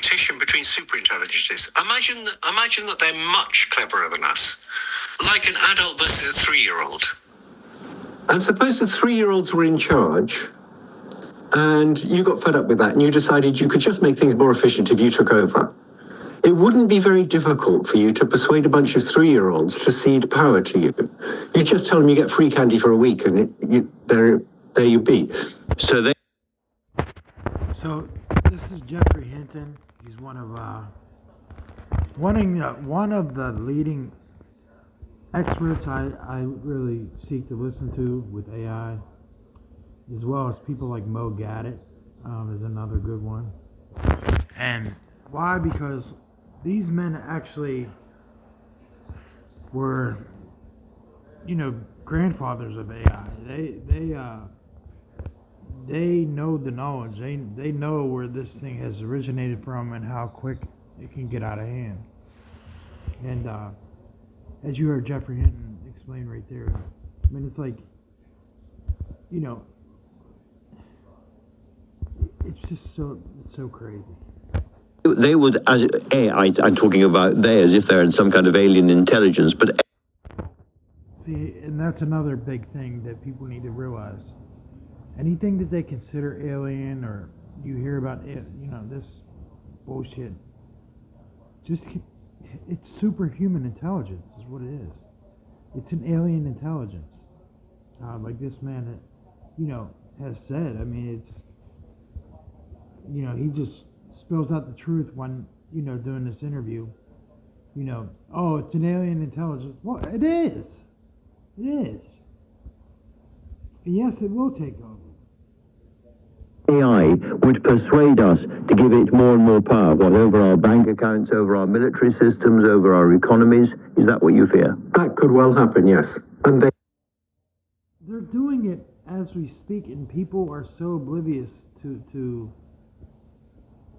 competition between superintelligences. Imagine that they're much cleverer than us, like an adult versus a 3-year-old. And suppose the 3-year-olds were in charge, and you got fed up with that, and you decided you could just make things more efficient if you took over. It wouldn't be very difficult for you to persuade a bunch of 3-year-olds to cede power to you. You just tell them you get free candy for a week, and there you be. So this is Jeffrey Hinton. He's one of the leading experts I really seek to listen to with AI, as well as people like Mo Gaddit is another good one. And why? Because these men actually were, grandfathers of AI. They know the knowledge. They know where this thing has originated from and how quick it can get out of hand. And as you heard Jeffrey Hinton explain right there, I mean, it's like, it's just so crazy. They would, as I'm talking about they as if they're in some kind of alien intelligence, but see, and that's another big thing that people need to realize. Anything that they consider alien, or you hear about it, this bullshit, it's superhuman intelligence is what it is. It's an alien intelligence. Like this man that, has said, I mean, it's, he just spills out the truth when, doing this interview, oh, it's an alien intelligence. Well, it is. It is. And yes, it will take over. AI would persuade us to give it more and more power, over our bank accounts, over our military systems, over our economies. Is that what you fear? That could well happen, yes. And they're doing it as we speak, and people are so oblivious to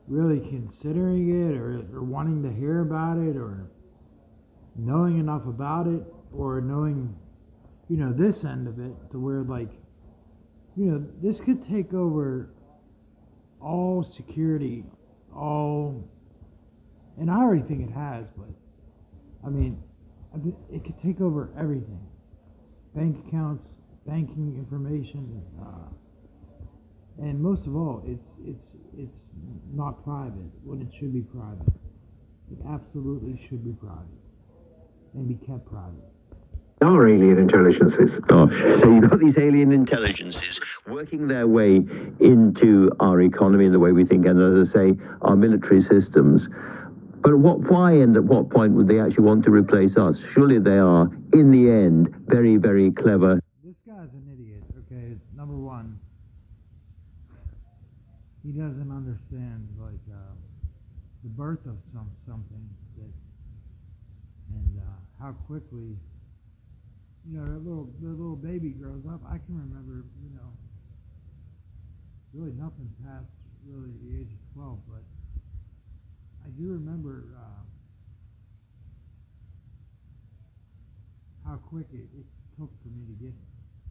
really considering it or wanting to hear about it or knowing enough about it or knowing, this end of it to where, like, this could take over all security, and I already think it has, but I mean, it could take over everything. Bank accounts, banking information, and most of all, it's not private when it should be private. It absolutely should be private and be kept private. Our alien intelligences. Gosh, so you've got these alien intelligences working their way into our economy and the way we think, and as I say, our military systems. But why and at what point would they actually want to replace us? Surely they are, in the end, very, very clever. This guy's an idiot, okay? Number one, he doesn't understand, like, the birth of something that, and how quickly, that little baby grows up. I can remember, really nothing past really the age of 12, but I do remember how quick it took for me to get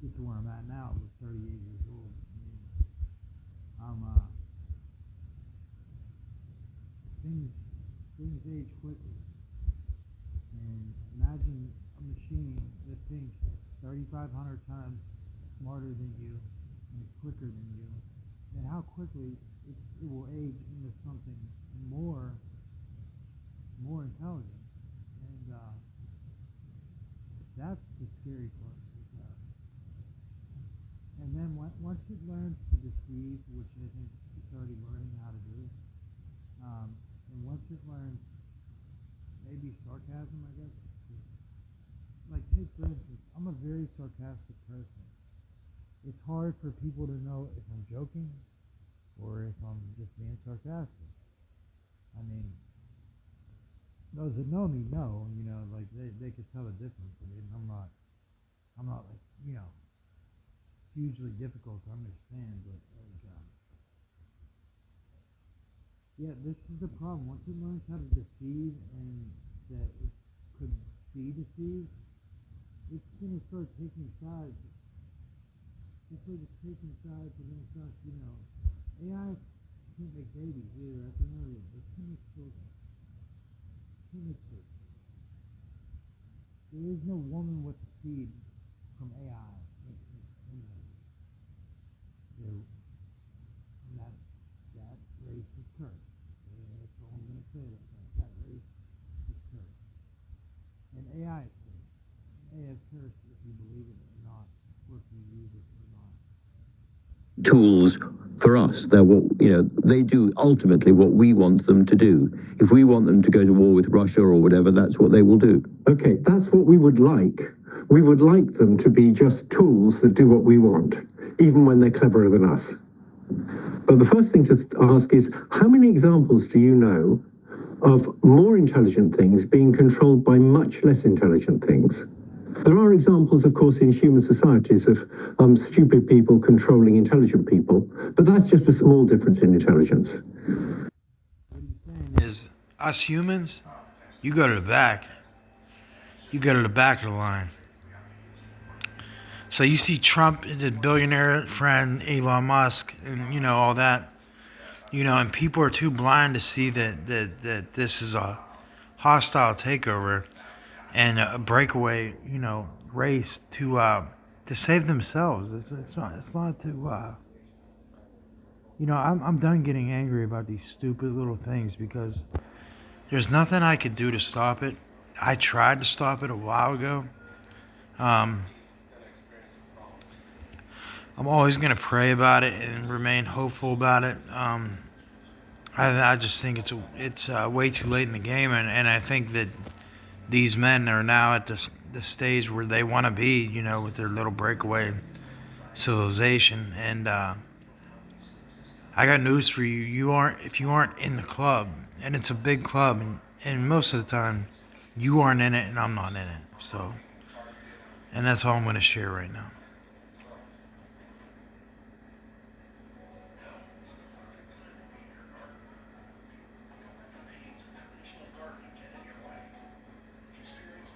to where I'm at now with 38 years old. I mean, things age quickly. And imagine a machine that thinks 3,500 times smarter than you and quicker than you, and how quickly it will age into something more intelligent. And that's the scary part. And then once it learns to deceive, which I think it's already learning how to do, and once it learns maybe sarcasm, I guess. Like, take for instance, I'm a very sarcastic person. It's hard for people to know if I'm joking or if I'm just being sarcastic. I mean, those that know me know, like they could tell the difference. I mean, I'm not like, hugely difficult to understand, but like, yeah, this is the problem. Once it learns how to deceive and that it could be deceived, it's going to start taking sides. Just like it's taking sides against us, AI can't make babies either. I can know that. They can't make the truth. There is no woman with the seed from AI in her. And that race is cursed. That's all I'm going to say. That race is cursed. And AI is cursed. AI is cursed if you believe it or not, or if you use it or not. Tools for us. They're what, they do ultimately what we want them to do. If we want them to go to war with Russia or whatever, that's what they will do. Okay, that's what we would like. We would like them to be just tools that do what we want, even when they're cleverer than us. But the first thing to ask is, how many examples do you know of more intelligent things being controlled by much less intelligent things? There are examples, of course, in human societies of stupid people controlling intelligent people, but that's just a small difference in intelligence. What he's saying is, us humans, you go to the back. You go to the back of the line. So you see Trump, the billionaire friend, Elon Musk, and all that. And people are too blind to see that this is a hostile takeover and a breakaway, race to save themselves. It's not to. I'm done getting angry about these stupid little things because there's nothing I could do to stop it. I tried to stop it a while ago. I'm always going to pray about it and remain hopeful about it. I just think it's way too late in the game, and I think that these men are now at the stage where they want to be, with their little breakaway civilization. And I got news for you. If you aren't in the club, and it's a big club, and most of the time you aren't in it, and I'm not in it. So, and that's all I'm going to share right now.